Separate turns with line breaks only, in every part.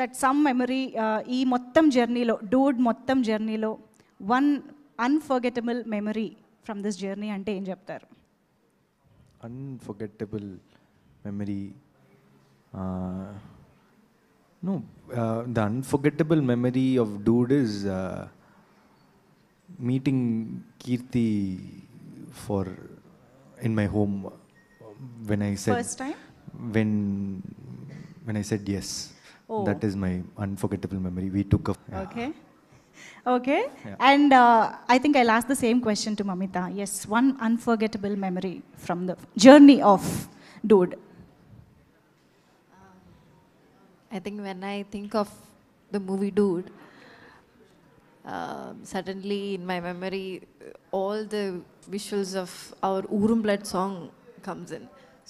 That some memory ఈ మొత్తం జర్నీలో, డూడ్ మొత్తం జర్నీలో one unforgettable memory from this journey అంటే ఏం చెప్తారు?
Unforgettable memory. No, the unforgettable memory of Dude is meeting Kirti in my home when I said
First time?
When I said yes. Oh. That is my unforgettable memory. We took a
Okay. Yeah. And I think I'll ask the same question to Mamita. Yes, one unforgettable memory from the journey of Dude.
I think when I think of the movie Dude, suddenly in my memory, all the visuals of our Urum Blood song comes in.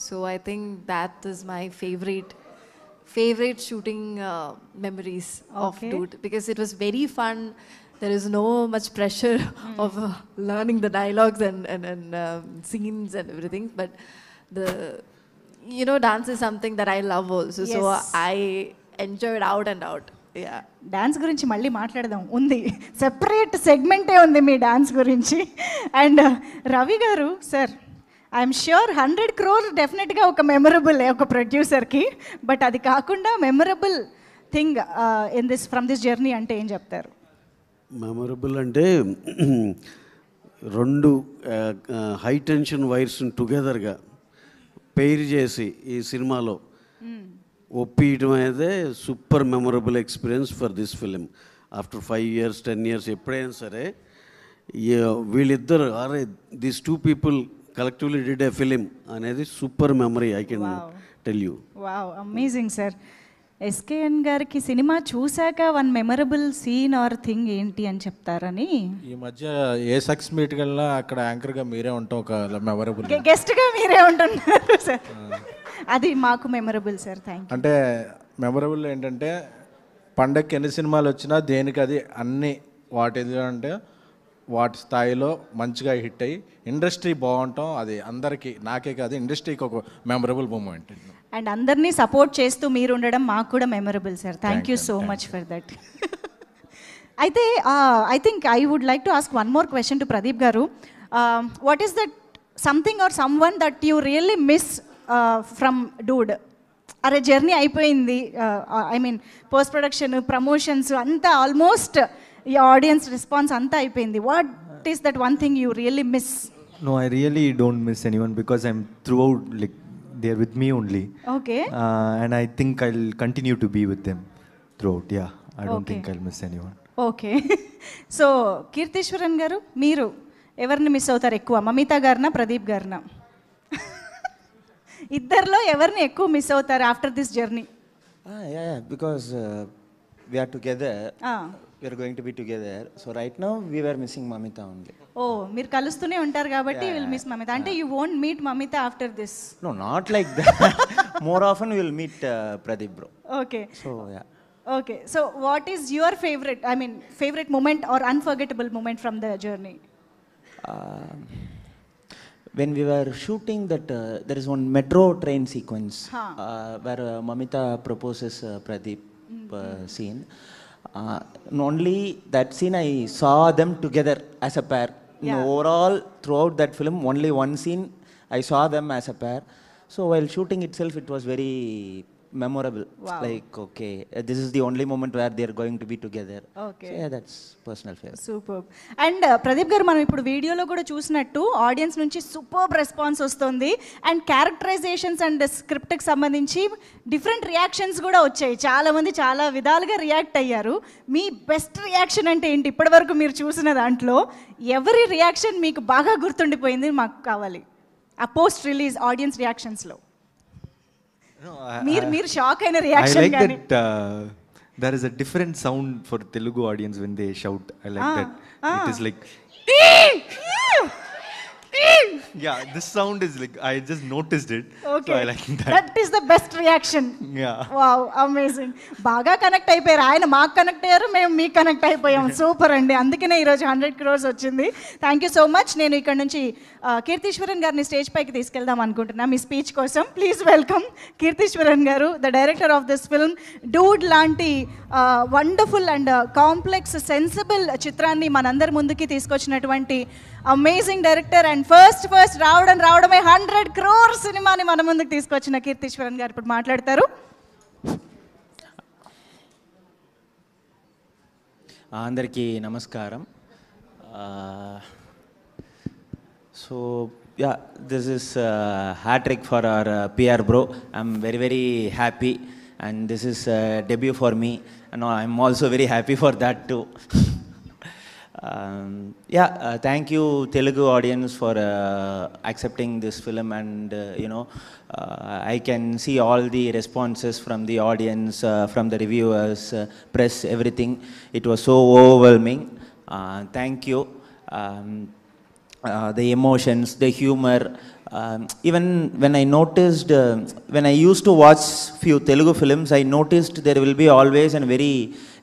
So I think that is my favorite shooting memories of Dude, because it was very fun. There is no much pressure of learning the dialogues and scenes and everything. But dance is something that I love also. Yes. So I enjoyed out and out. Yeah.
Dance గురించి మళ్ళీ మాట్లాడదాం, ఉంది separate సెగ్మెంటే ఉంది మీ dance గురించి. And Ravi గారు sir, I'm sure 100 crore డెఫినెట్గా ఒక memorable ఒక ప్రొడ్యూసర్కి, బట్ అది కాకుండా memorable thing from this journey అంటే ఏం చెప్తారు?
మెమరబుల్ అంటే 2 హై టెన్షన్ వైర్స్ని టుగెదర్గా పెయిర్ చేసి ఈ సినిమాలో ఒప్పియటం అనేది super memorable experience for this film. After 5 years 10 years ఎప్పుడైనా సరే వీళ్ళిద్దరు అరే these 2 people collectively did a film అనేది super memory, I can tell you.
Wow, amazing sir. SKN గారికి సినిమా చూశాక one memorable scene or thing ఏంటి అని చెప్తారని.
ఈ మధ్య ఏ సక్సెస్ మీట్కి వెళ్ళినా అక్కడ యాంకర్గా మీరే ఉంటాం, ఒక మెమరబుల్
గెస్ట్గా మీరే ఉంటున్నారు సార్. అది మాకు మెమరబుల్ సార్. Thank you.
అంటే మెమరబుల్ ఏంటంటే పండగకి ఎన్ని సినిమాలు వచ్చినా దేనికి అది అన్ని వాటి అంటే వాటి స్థాయిలో మంచిగా హిట్ అయ్యి ఇండస్ట్రీ బాగుంటాం, అది అందరికీ, నాకే కాదు ఇండస్ట్రీకి ఒక మెమరబుల్ మూమెంట్.
అండ్ అందరినీ సపోర్ట్ చేస్తూ మీరు ఉండడం మాకు కూడా memorable sir. Thank you so much for that. అయితే I think I would like to ask one more question to Pradeep garu. What is that something or someone that you really miss from dude? అరే journey అయిపోయింది, I mean post production, promotions అంతా almost ఈ audience response అంతా అయిపోయింది. What is that one thing you really miss?
No, I really don't miss anyone because I'm throughout, like, they're with me only.
Okay.
And I think I'll continue to be with them throughout. Yeah, I don't think I'll miss anyone.
Okay. So Keertheeswaran garu, మీరు ఎవరిని miss అవుతారు ఎక్కువ, మమితా గారినా ప్రదీప్ గారినా? ఇద్దరిలో ఎవరిని ఎక్కువ miss అవుతారు after this journey?
Because we are together. We are going to be together. So right now we were missing Mamita only.
Oh, మీరు కలుస్తూనే ఉంటారు కాబట్టి విల్ మిస్ మమిత. అంటే you won't meet Mamitha after this?
No, not like that. More often we will meet Pradeep bro.
Okay.
So yeah.
Okay. So what is your favorite, I mean favorite moment or unforgettable moment from the journey?
When we were shooting that, there is one metro train sequence where Mamita proposes Pradeep scene. Only that scene I saw them together as a pair. Yeah. Overall, throughout that film, only one scene I saw them as a pair. So while shooting itself, it was very memorable. Wow. Like, okay, this is the only moment where they are going to be together.
Okay.
So yeah, that's personal favorite.
Superb. And Pradeep గారు, మనం ఇప్పుడు వీడియోలో కూడా చూసినట్టు audience నుంచి superb response వస్తుంది. And characterisations and స్క్రిప్ట్కి సంబంధించి different reactions కూడా వచ్చాయి. చాలామంది చాలా విధాలుగా రియాక్ట్ అయ్యారు. మీ బెస్ట్ రియాక్షన్ అంటే ఏంటి ఇప్పటివరకు మీరు చూసిన దాంట్లో? ఎవరి రియాక్షన్ మీకు బాగా గుర్తుండిపోయింది మాకు కావాలి, ఆ పోస్ట్ రిలీజ్ ఆడియన్స్ రియాక్షన్స్లో? మీరు షాక్ అయిన reaction?
I like that there is a different sound for Telugu audience when they shout. I like that. It is like Yeah, this sound is like, I just noticed it.
Okay
So I like that.
That is the best reaction.
Yeah.
Wow, amazing. బాగా connect అయిపోయారు. ఆయన మాకు connect అయ్యారు, మేము మీకు connect అయిపోయాం. Super అండి, అందుకనే ఈరోజు 100 crores వచ్చింది. Thank you so much. నేను ఇక్కడ నుంచి కీర్తీశ్వరన్ గారిని స్టేజ్ పైకి తీసుకెళ్దాం అనుకుంటున్నా మీ స్పీచ్ కోసం. ప్లీజ్ వెల్కమ్ కీర్తీశ్వరన్ గారు, the director of this film. Dude లాంటి వండర్ఫుల్ అండ్ కాంప్లెక్స్ సెన్సిబుల్ చిత్రాన్ని మనందరి ముందుకి తీసుకొచ్చినటువంటి అమేజింగ్ డైరెక్టర్ అండ్ ఫస్ట్ రావడమే 100 crores సినిమాని మన ముందుకు తీసుకొచ్చిన కీర్తీశ్వరన్ గారు ఇప్పుడు మాట్లాడతారు.
అందరికీ నమస్కారం. So yeah, this is hattrick for our PR bro. I'm very happy and this is debut for me and I'm also very happy for that too. Thank you Telugu audience for accepting this film and I can see all the responses from the audience, from the reviewers, press, everything. It was so overwhelming. Thank you. The emotions, the humor, even when I noticed, when I used to watch few Telugu films, I noticed there will be always a very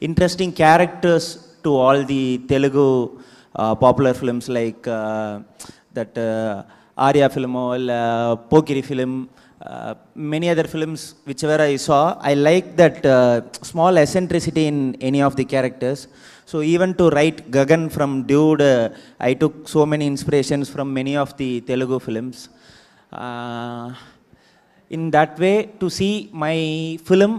interesting characters to all the Telugu popular films like that Arya film or Pokiri film, many other films whichever I saw, I like that small eccentricity in any of the characters. So even to write Gagan from Dude, I took so many inspirations from many of the Telugu films. In that way, to see my film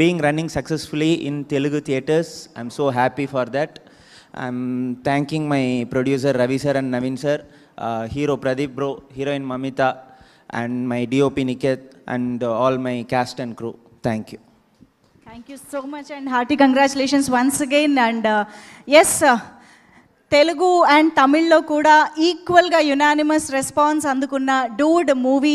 being running successfully in Telugu theatres, I'm so happy for that. I'm thanking my producer Ravi sir and Naveen sir, hero Pradeep bro, heroine Mamita, and my DOP Niket, and all my cast and crew. Thank you.
Thank you so much and hearty congratulations once again. And yes, Telugu and తమిళ్లో కూడా ఈక్వల్గా unanimous response అందుకున్న Dude movie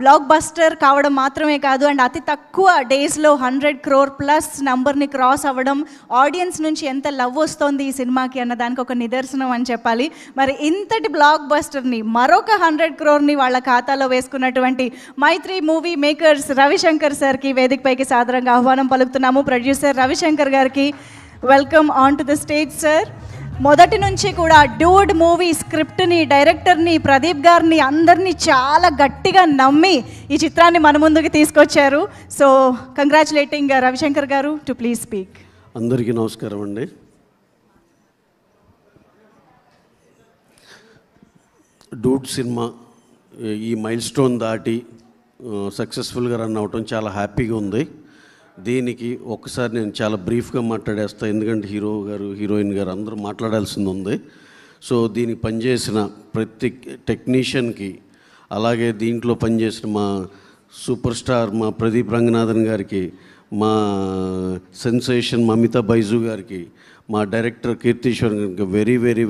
block buster కావడం మాత్రమే కాదు, and అతి తక్కువ డేస్లో 100 crore ప్లస్ నంబర్ని క్రాస్ అవ్వడం, ఆడియన్స్ నుంచి ఎంత లవ్ వస్తోంది ఈ సినిమాకి అన్న దానికి ఒక నిదర్శనం అని చెప్పాలి. మరి ఇంతటి బ్లాక్ బస్టర్ని, మరొక 100 crore వాళ్ళ ఖాతాలో వేసుకున్నటువంటి మైత్రి మూవీ మేకర్స్ రవిశంకర్ సార్కి వేదికపైకి సాదరంగా ఆహ్వానం పలుకుతున్నాము. ప్రొడ్యూసర్ రవిశంకర్ గారికి welcome on to the stage sir. మొదటి నుంచి కూడా డూడ్ మూవీ స్క్రిప్ట్ని, డైరెక్టర్ని, ప్రదీప్ గారిని అందరినీ చాలా గట్టిగా నమ్మి ఈ చిత్రాన్ని మన ముందుకు తీసుకొచ్చారు. సో కంగ్రాచులేటింగ్ రవిశంకర్ గారు, టు ప్లీజ్ స్పీక్.
అందరికీ నమస్కారం అండి. డూడ్ సినిమా ఈ మైల్ స్టోన్ దాటి సక్సెస్ఫుల్గా రన్ అవటం చాలా హ్యాపీగా ఉంది. దీనికి ఒక్కసారి నేను చాలా బ్రీఫ్గా మాట్లాడేస్తాను, ఎందుకంటే హీరో గారు, హీరోయిన్ గారు అందరూ మాట్లాడాల్సింది ఉంది. సో దీనికి పనిచేసిన ప్రతి టెక్నీషియన్కి, అలాగే దీంట్లో పనిచేసిన మా సూపర్ స్టార్ మా ప్రదీప్ రంగనాథన్ గారికి, మా సెన్సేషన్ మమితా బైజు గారికి, మా డైరెక్టర్ కీర్తీశ్వర్ గారికి వెరీ